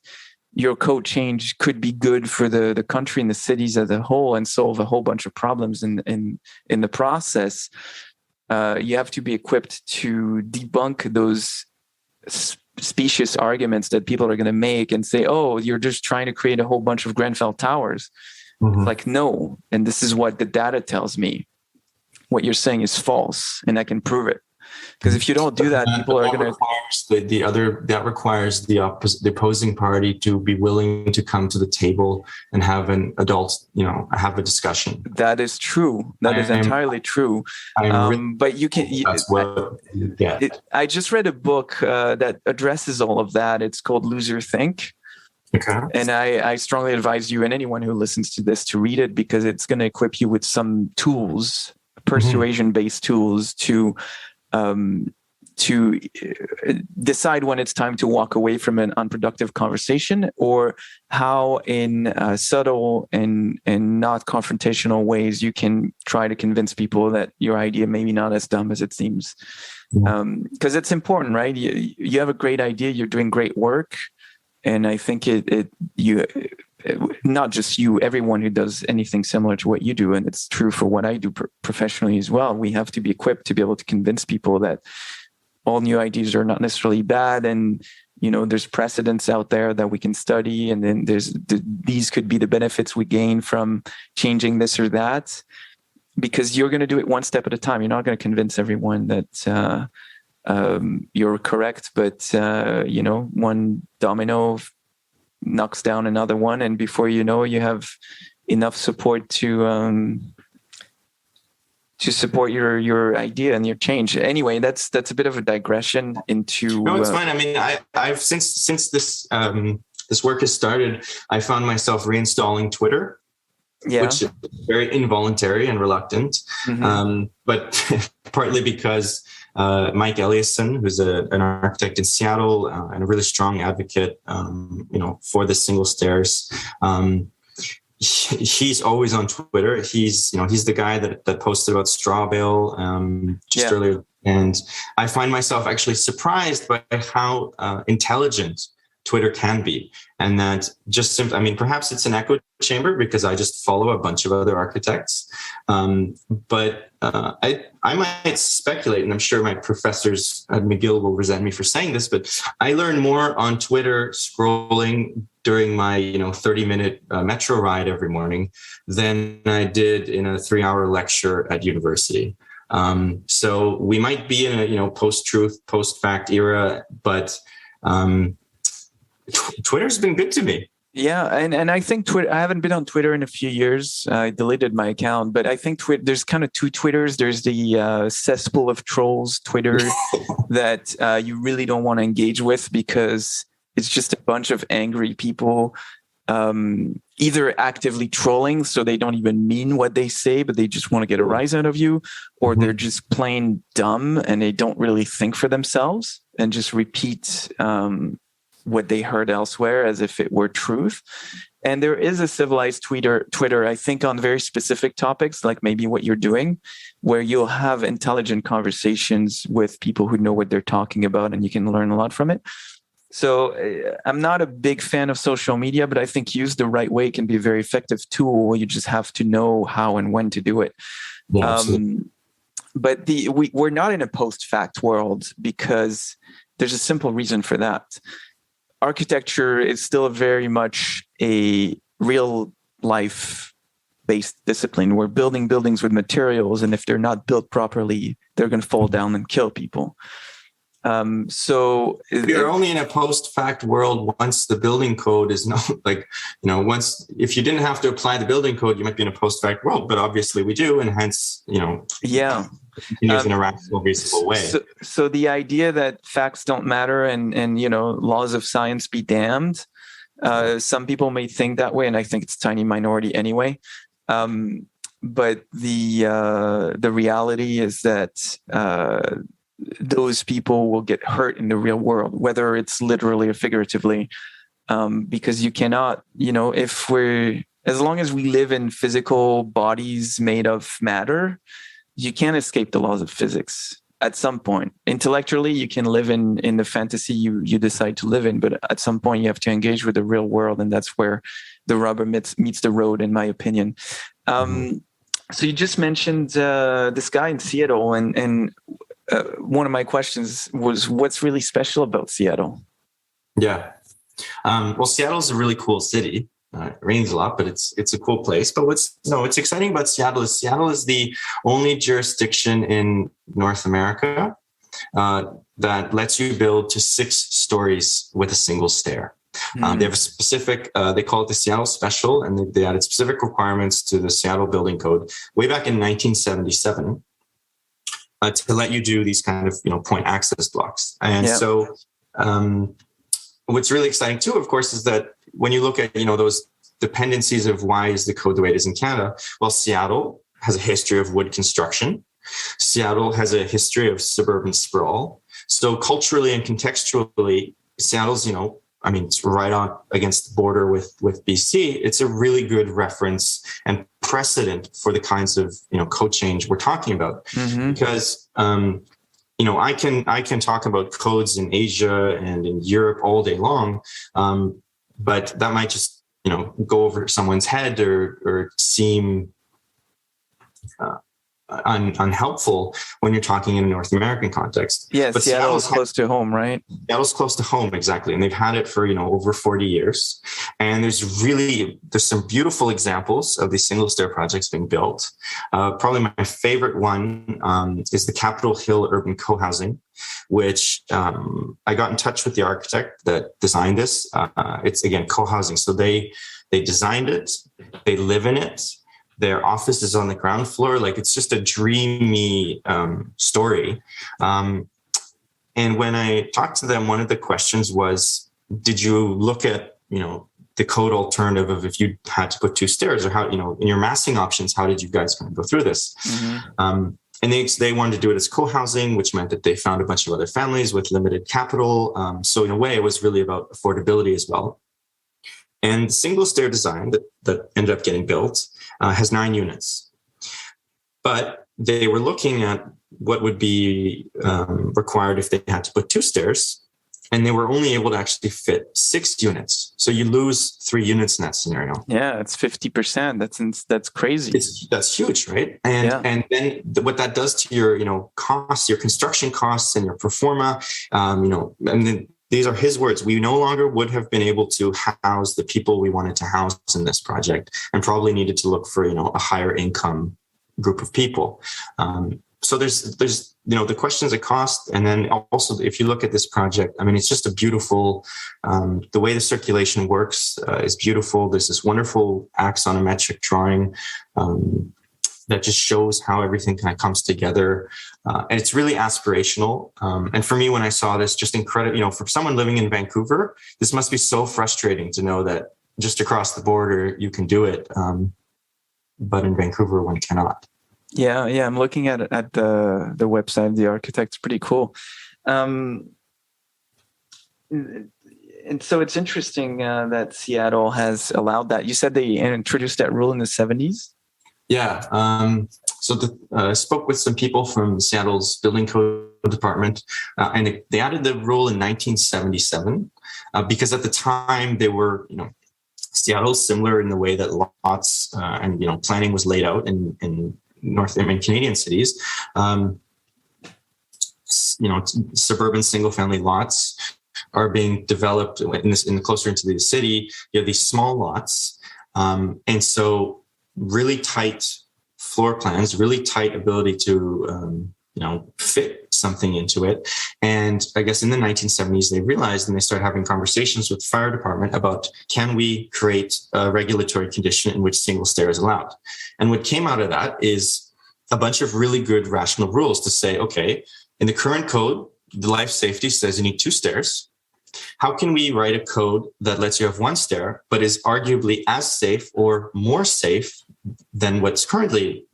your code change could be good for the country and the cities as a whole and solve a whole bunch of problems in the process, you have to be equipped to debunk those specious arguments that people are going to make and say, oh, you're just trying to create a whole bunch of Grenfell Towers. Mm-hmm. It's like, no. And this is what the data tells me. What you're saying is false, and I can prove it. Because if you don't do that, people are going to. That requires the opposing party to be willing to come to the table and have an adult, have a discussion. That is true. That is entirely true. But you can. I just read a book that addresses all of that. It's called Loser Think. Okay. And I strongly advise you and anyone who listens to this to read it because it's going to equip you with some tools, persuasion-based tools to decide when it's time to walk away from an unproductive conversation, or how in subtle and not confrontational ways you can try to convince people that your idea may be not as dumb as it seems. Because it's important, right? You have a great idea, you're doing great work, and I think not just you, everyone who does anything similar to what you do, and it's true for what I do professionally as well, we have to be equipped to be able to convince people that all new ideas are not necessarily bad, and there's precedents out there that we can study, and then these could be the benefits we gain from changing this or that, because you're going to do it one step at a time. You're not going to convince everyone that you're correct, but one domino knocks down another one, and before you know, you have enough support to support your idea and your change. Anyway, that's a bit of a digression into. No, it's fine. I mean, I've since this this work has started, I found myself reinstalling Twitter, which is very involuntary and reluctant, but partly because Mike Eliasson, who's an architect in Seattle and a really strong advocate, for the single stairs. He's always on Twitter. He's the guy that posted about straw bale earlier, and I find myself actually surprised by how intelligent Twitter can be, and that just simply, I mean, perhaps it's an echo chamber because I just follow a bunch of other architects, but I might speculate, and I'm sure my professors at McGill will resent me for saying this, but I learn more on Twitter scrolling during my 30-minute metro ride every morning than I did in a 3-hour lecture at university. So we might be in a post-truth, post-fact era, but Twitter's been good to me. Yeah, and I think Twitter. I haven't been on Twitter in a few years. I deleted my account, but I think there's kind of two Twitters. There's the cesspool of trolls Twitter that you really don't want to engage with because it's just a bunch of angry people, either actively trolling, so they don't even mean what they say, but they just want to get a rise out of you, or they're just plain dumb and they don't really think for themselves and just repeat what they heard elsewhere as if it were truth. And there is a civilized Twitter, I think, on very specific topics, like maybe what you're doing, where you'll have intelligent conversations with people who know what they're talking about, and you can learn a lot from it. So I'm not a big fan of social media, but I think used the right way, it can be a very effective tool. You just have to know how and when to do it. Yeah, but we're not in a post-fact world because there's a simple reason for that. Architecture is still very much a real life based discipline. We're building buildings with materials, and if they're not built properly, they're going to fall down and kill people. So you're only in a post-fact world once the building code is not once, if you didn't have to apply the building code, you might be in a post-fact world, but obviously we do. And hence, continues in a rational, reasonable way. So the idea that facts don't matter and laws of science be damned, some people may think that way, and I think it's a tiny minority anyway. But the reality is that those people will get hurt in the real world, whether it's literally or figuratively, because you cannot, as long as we live in physical bodies made of matter, you can't escape the laws of physics. At some point, intellectually, you can live in the fantasy you decide to live in, but at some point you have to engage with the real world, and that's where the rubber meets the road, in my opinion. So you just mentioned this guy in Seattle, and one of my questions was, what's really special about Seattle? Yeah. Well, Seattle's a really cool city. It rains a lot, but it's a cool place. But what's exciting about Seattle is the only jurisdiction in North America that lets you build to 6 stories with a single stair. They have a specific, they call it the Seattle Special, and they added specific requirements to the Seattle Building Code way back in 1977. To let you do these kind of, point access blocks. And so what's really exciting too, of course, is that when you look at, those dependencies of why is the code the way it is in Canada, well, Seattle has a history of wood construction. Seattle has a history of suburban sprawl. So culturally and contextually, Seattle's, it's right on against the border with BC. It's a really good reference and precedent for the kinds of, code change we're talking about. Because, I can talk about codes in Asia and in Europe all day long. But that might just go over someone's head or seem unhelpful when you're talking in a North American context. Yeah, but Seattle is close to home, right? Seattle's close to home, exactly. And they've had it for, over 40 years. And there's some beautiful examples of these single stair projects being built. Probably my favorite one is the Capitol Hill Urban Co-housing, which I got in touch with the architect that designed this. It's, again, co-housing. So they designed it, they live in it. Their office is on the ground floor. Like, it's just a dreamy story. And when I talked to them, one of the questions was, did you look at, the code alternative of if you had to put 2 stairs, or how, in your massing options, how did you guys kind of go through this? Mm-hmm. And they wanted to do it as co-housing, which meant that they found a bunch of other families with limited capital. So in a way, it was really about affordability as well. And the single stair design that ended up getting built has 9 units. But they were looking at what would be required if they had to put 2 stairs, and they were only able to actually fit 6 units. So you lose 3 units in that scenario. Yeah, it's 50%. That's crazy. That's huge, right? And then what that does to your costs, your construction costs, and your pro forma, and then. These are his words. We no longer would have been able to house the people we wanted to house in this project, and probably needed to look for, a higher income group of people. So there's the questions of cost. And then also, if you look at this project, it's just a beautiful, the way the circulation works is beautiful. There's this wonderful axonometric drawing that just shows how everything kind of comes together. And it's really aspirational. And for me, when I saw this, just incredible, for someone living in Vancouver, this must be so frustrating to know that just across the border, you can do it. But in Vancouver, one cannot. Yeah. I'm looking at the website. The architect's pretty cool. And so it's interesting that Seattle has allowed that. You said they introduced that rule in the 70s? Yeah. I spoke with some people from Seattle's building code department, and they added the rule in 1977 because at the time they were, Seattle's similar in the way that lots and planning was laid out in Canadian cities. Suburban single-family lots are being developed closer into the city. You have these small lots, and so really tight floor plans, really tight ability to, fit something into it. And I guess in the 1970s, they realized, and they started having conversations with the fire department about, can we create a regulatory condition in which single stair is allowed? And what came out of that is a bunch of really good rational rules to say, okay, in the current code, the life safety says you need 2 stairs. How can we write a code that lets you have 1 stair, but is arguably as safe or more safe than what's currently,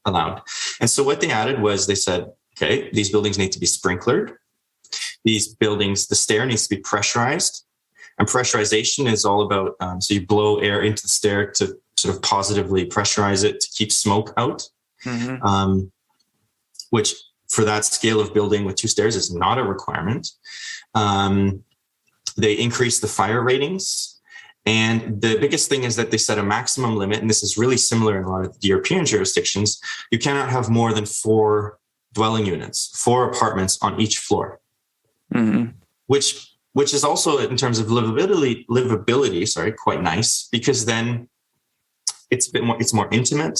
allowed? And so what they added was, they said, okay, these buildings need to be sprinklered. These buildings, the stair needs to be pressurized. And pressurization is all about, so you blow air into the stair to sort of positively pressurize it to keep smoke out, which for that scale of building with 2 stairs is not a requirement. They increased the fire ratings. And the biggest thing is that they set a maximum limit, and this is really similar in a lot of the European jurisdictions. You cannot have more than 4 dwelling units, 4 apartments on each floor, which is also, in terms of livability, quite nice, because then it's more intimate.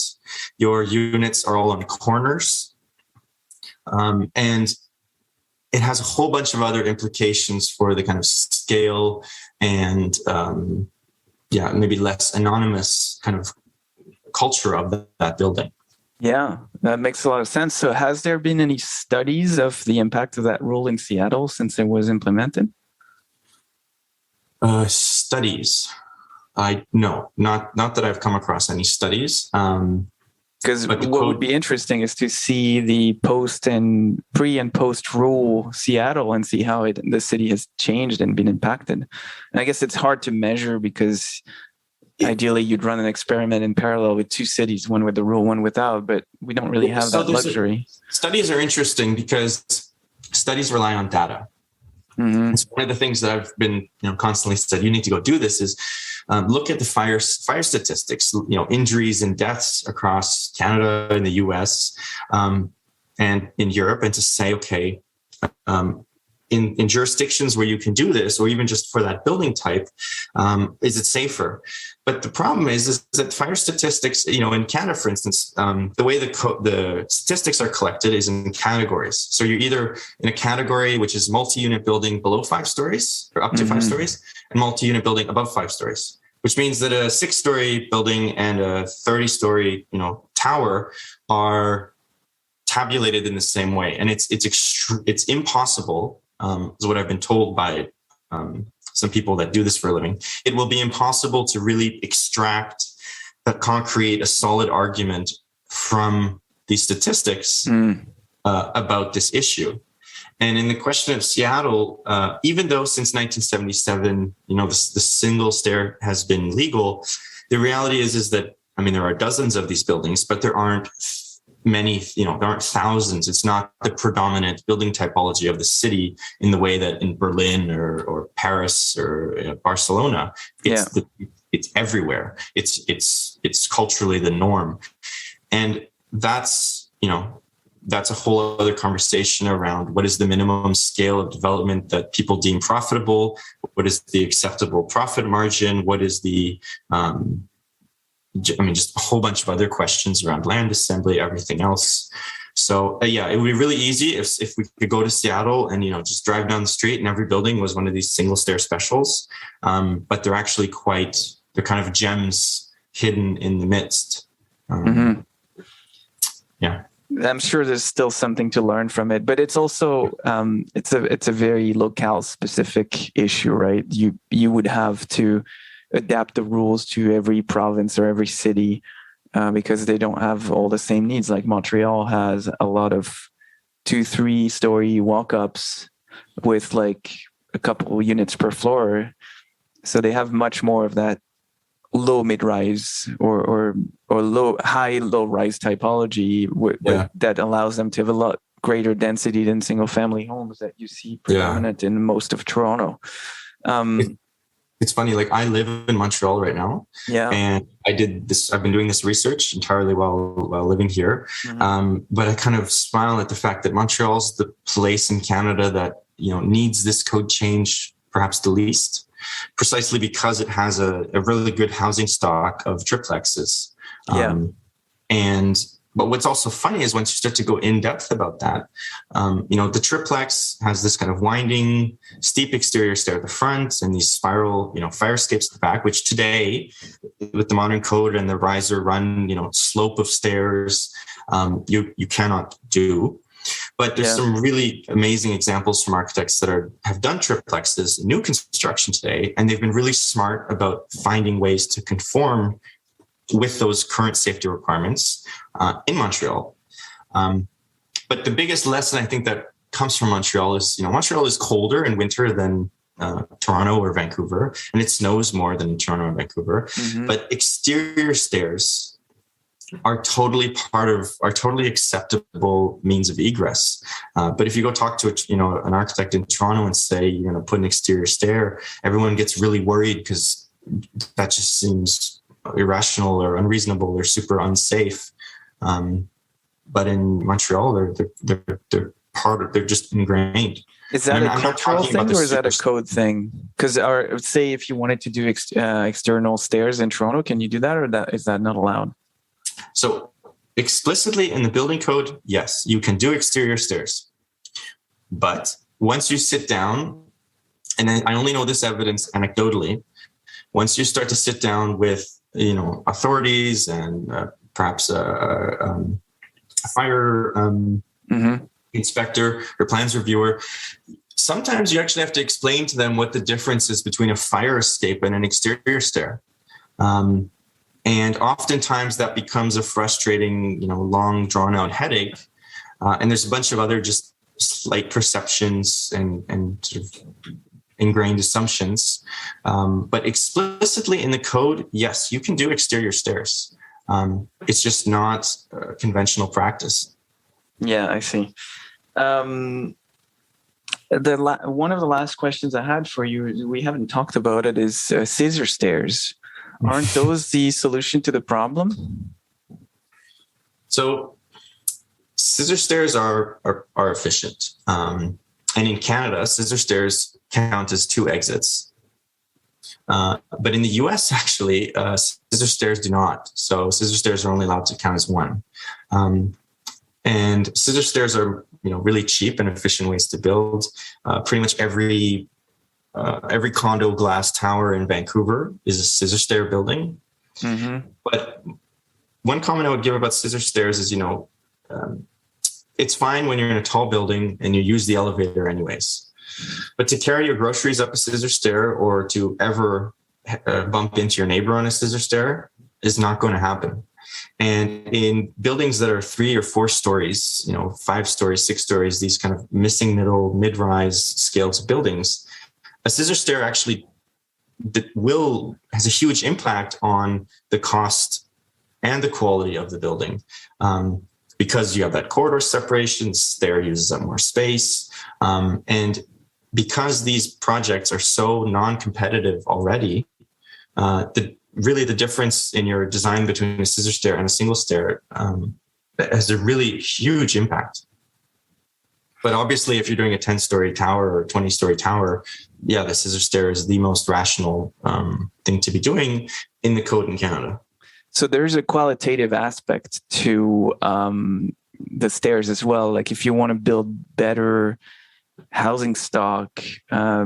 Your units are all on corners, and it has a whole bunch of other implications for the kind of scale and maybe less anonymous kind of culture of that building. Yeah, that makes a lot of sense. So has there been any studies of the impact of that rule in Seattle since it was implemented? Studies? No, not that I've come across any studies. Because what would be interesting is to see the pre and post rule Seattle and see how the city has changed and been impacted. And I guess it's hard to measure because ideally you'd run an experiment in parallel with 2 cities, one with the rule, one without, but we don't really have that luxury. Studies are interesting because studies rely on data. Mm-hmm. And so one of the things that I've been, constantly said, you need to go do this is look at the fire statistics, injuries and deaths across Canada and the US and in Europe, and to say, okay, in jurisdictions where you can do this, or even just for that building type, is it safer? But the problem is that fire statistics, in Canada, for instance, the way the statistics are collected is in categories. So you're either in a category which is multi-unit building below 5 stories or up to 5 stories, and multi-unit building above 5 stories, which means that a 6-story building and a 30-story, tower are tabulated in the same way, and it's impossible. Is what I've been told by some people that do this for a living. It will be impossible to really extract a solid argument from these statistics about this issue. And in the question of Seattle, even though since 1977, the single stair has been legal, the reality is that, there are dozens of these buildings, but there aren't many, there aren't thousands. It's not the predominant building typology of the city in the way that in Berlin or Paris or Barcelona. It's everywhere. It's culturally the norm, and that's a whole other conversation around what is the minimum scale of development that people deem profitable. What is the acceptable profit margin? What is the just a whole bunch of other questions around land assembly, everything else. So it would be really easy if we could go to Seattle and, just drive down the street and every building was one of these single stair specials. But they're actually they're kind of gems hidden in the midst. Yeah. I'm sure there's still something to learn from it, but it's also, it's a very locale specific issue, right? You would have to adapt the rules to every province or every city because they don't have all the same needs. Like Montreal has a lot of 2-3 story walk-ups with like a couple units per floor. So they have much more of that low mid-rise or low rise typology that allows them to have a lot greater density than single family homes that you see predominant in most of Toronto. It's funny, like I live in Montreal right now, and I've been doing this research entirely while living here. But I kind of smile at the fact that Montreal's the place in Canada that, needs this code change perhaps the least, precisely because it has a really good housing stock of triplexes. But what's also funny is once you start to go in depth about that, the triplex has this kind of winding, steep exterior stair at the front and these spiral, fire escapes at the back, which today with the modern code and the riser run, slope of stairs, you cannot do. But there's some really amazing examples from architects that have done triplexes in new construction today, and they've been really smart about finding ways to conform with those current safety requirements in Montreal. But the biggest lesson I think that comes from Montreal is, Montreal is colder in winter than Toronto or Vancouver, and it snows more than Toronto and Vancouver. But exterior stairs are totally acceptable means of egress. But if you go talk to an architect in Toronto and say you're going to put an exterior stair, everyone gets really worried because that just seems irrational or unreasonable or super unsafe. But in Montreal, they're just ingrained. Is that a cultural thing or is that a code thing? Because say if you wanted to do external stairs in Toronto, can you do that, or is that not allowed? So explicitly in the building code, yes, you can do exterior stairs. But once you sit down, and I only know this evidence anecdotally, once you start to sit down with authorities and perhaps a fire inspector or plans reviewer, sometimes you actually have to explain to them what the difference is between a fire escape and an exterior stair. And oftentimes that becomes a frustrating, long drawn out headache. And there's a bunch of other just slight perceptions and sort of ingrained assumptions. But explicitly in the code, yes, you can do exterior stairs. It's just not conventional practice. Yeah, I see. One of the last questions I had for you, we haven't talked about it, is scissor stairs. Aren't those the solution to the problem? So scissor stairs are efficient. And in Canada, scissor stairs count as 2 exits. But in the US, actually, scissor stairs do not. So scissor stairs are only allowed to count as 1. And scissor stairs are, really cheap and efficient ways to build. Pretty much every condo glass tower in Vancouver is a scissor stair building. Mm-hmm. But one comment I would give about scissor stairs is, it's fine when you're in a tall building and you use the elevator anyways. But to carry your groceries up a scissor stair or to ever bump into your neighbor on a scissor stair is not going to happen. And in buildings that are 3 or 4 stories, 5 stories, 6 stories, these kind of missing middle, mid-rise scaled buildings, a scissor stair actually has a huge impact on the cost and the quality of the building. Because you have that corridor separation, stair uses up more space. And because these projects are so non-competitive already, the difference in your design between a scissor stair and a single stair has a really huge impact. But obviously, if you're doing a 10-story tower or a 20-story tower, the scissor stair is the most rational thing to be doing in the code in Canada. So there's a qualitative aspect to the stairs as well. Like if you want to build better housing stock,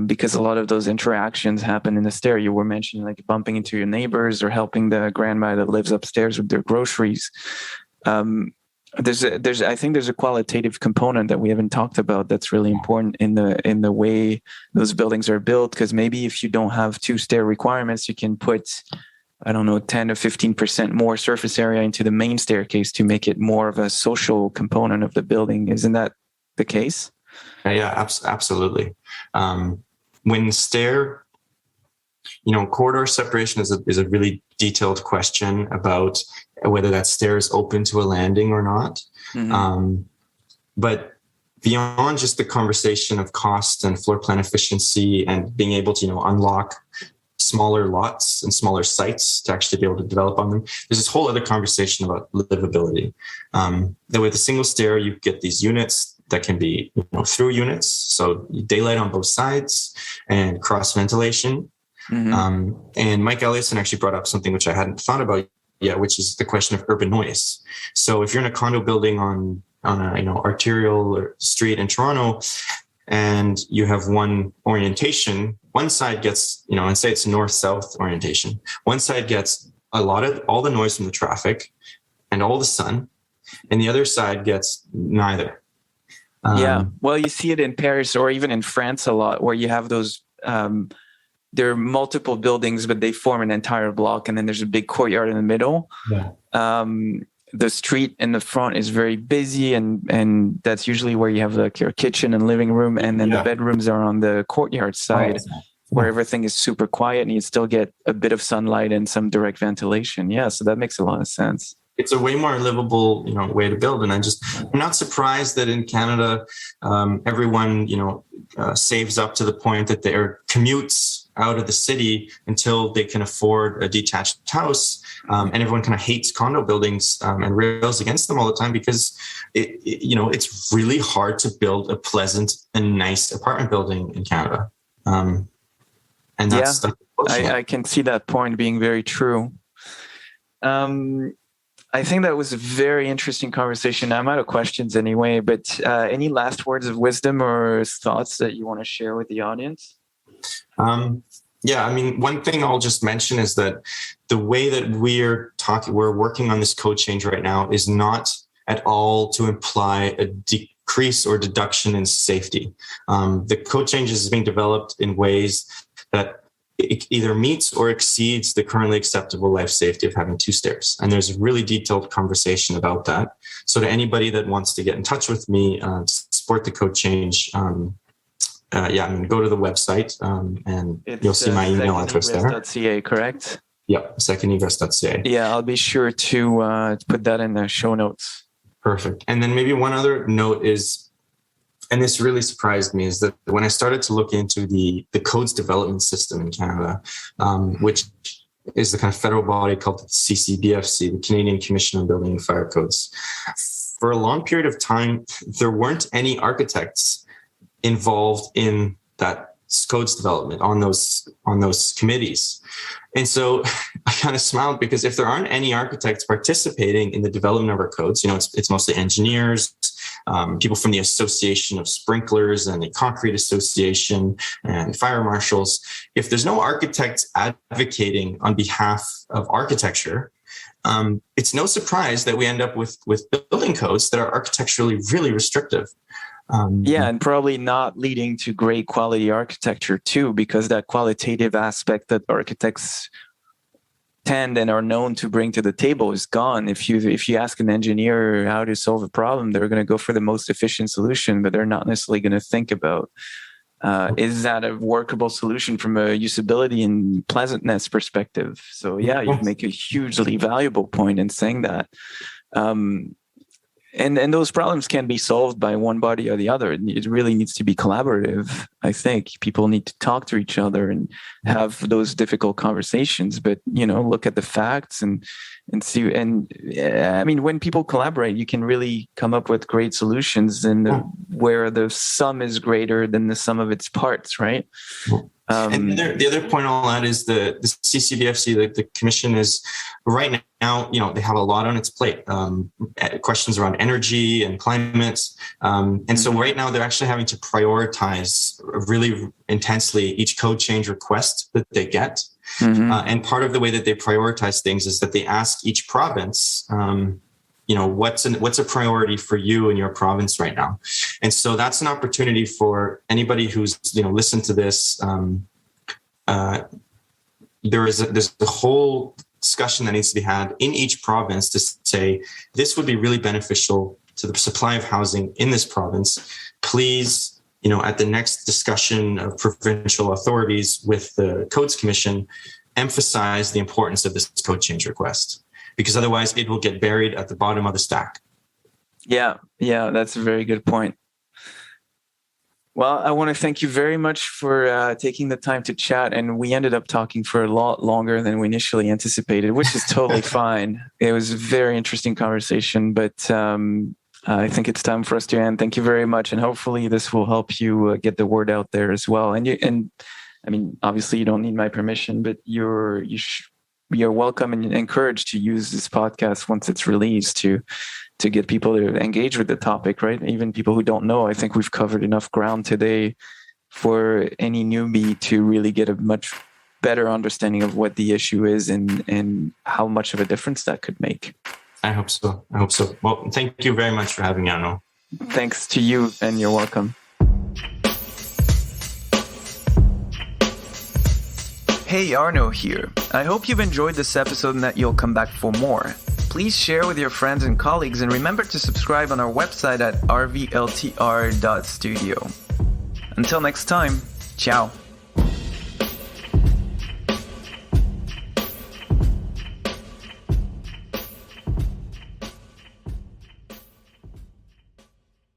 because a lot of those interactions happen in the stair. You were mentioning like bumping into your neighbors or helping the grandma that lives upstairs with their groceries. I think there's a qualitative component that we haven't talked about that's really important in the way those buildings are built. Because maybe if you don't have 2 stair requirements, you can put 10 or 15% more surface area into the main staircase to make it more of a social component of the building. Isn't that the case? Yeah, absolutely. When stair, corridor separation is a really detailed question about whether that stair is open to a landing or not. Mm-hmm. But beyond just the conversation of cost and floor plan efficiency and being able to, unlock smaller lots and smaller sites to actually be able to develop on them, there's this whole other conversation about livability. That with a single stair, you get these units that can be through units, so daylight on both sides and cross ventilation. Mm-hmm. And Mike Ellison actually brought up something which I hadn't thought about yet, which is the question of urban noise. So if you're in a condo building on a arterial street in Toronto, and you have one orientation, one side gets, and say it's north-south orientation, one side gets all the noise from the traffic and all the sun, and the other side gets neither. Well, you see it in Paris or even in France a lot, where you have those, there are multiple buildings, but they form an entire block, and then there's a big courtyard in the middle. Yeah. The street in the front is very busy, and that's usually where you have like your kitchen and living room, and then the bedrooms are on the courtyard side, where everything is super quiet, and you still get a bit of sunlight and some direct ventilation. Yeah, so that makes a lot of sense. It's a way more livable, way to build. And I'm not surprised that in Canada, everyone, saves up to the point that their commutes out of the city until they can afford a detached house. And everyone kind of hates condo buildings and rails against them all the time because it's really hard to build a pleasant and nice apartment building in Canada. And that's I can see that point being very true. I think that was a very interesting conversation. I'm out of questions anyway, but any last words of wisdom or thoughts that you want to share with the audience? One thing I'll just mention is that the way that we're working on this code change right now is not at all to imply a decrease or deduction in safety. The code change is being developed in ways that it either meets or exceeds the currently acceptable life safety of having 2 stairs. And there's a really detailed conversation about that. So to anybody that wants to get in touch with me to support the code change, go to the website and you'll see my email address there. .ca, correct? Yep, secondegress.ca. Yeah, I'll be sure to put that in the show notes. Perfect. And then maybe one other note is and this really surprised me, is that when I started to look into the codes development system in Canada, which is the kind of federal body called the CCBFC, the Canadian Commission on Building and Fire Codes. For a long period of time, there weren't any architects involved in that codes development on those committees. And so I kind of smiled, because if there aren't any architects participating in the development of our codes, it's mostly engineers, people from the Association of Sprinklers and the Concrete Association and fire marshals. If there's no architects advocating on behalf of architecture, it's no surprise that we end up with building codes that are architecturally really restrictive. And probably not leading to great quality architecture too, because that qualitative aspect that architects tend and are known to bring to the table is gone. If you ask an engineer how to solve a problem, they're going to go for the most efficient solution, but they're not necessarily going to think about is that a workable solution from a usability and pleasantness perspective. So you make a hugely valuable point in saying that. And those problems can be solved by one body or the other. It really needs to be collaborative. I think people need to talk to each other and have those difficult conversations, but, look at the facts and see. And I mean, when people collaborate, you can really come up with great solutions where the sum is greater than the sum of its parts, right? And the other point I'll add is the CCBFC, the commission is right now, they have a lot on its plate, questions around energy and climate. And so right now they're actually having to prioritize really intensely each code change request that they get. And part of the way that they prioritize things is that they ask each province, what's a priority for you in your province right now? And so that's an opportunity for anybody who's, listened to this. There's a whole discussion that needs to be had in each province to say, this would be really beneficial to the supply of housing in this province. Please, at the next discussion of provincial authorities with the Codes Commission, emphasize the importance of this code change request, because otherwise it will get buried at the bottom of the stack. Yeah, that's a very good point. Well, I want to thank you very much for taking the time to chat. And we ended up talking for a lot longer than we initially anticipated, which is totally fine. It was a very interesting conversation, but I think it's time for us to end. Thank you very much. And hopefully this will help you get the word out there as well. And I mean, obviously you don't need my permission, but you're welcome and encouraged to use this podcast once it's released to get people to engage with the topic, right? Even people who don't know. I think we've covered enough ground today for any newbie to really get a much better understanding of what the issue is and how much of a difference that could make. I hope so. Well, thank you very much for having me, Arno. Thanks to you, and you're welcome. Hey, Arno here. I hope you've enjoyed this episode and that you'll come back for more. Please share with your friends and colleagues, and remember to subscribe on our website at rvltr.studio. Until next time, ciao.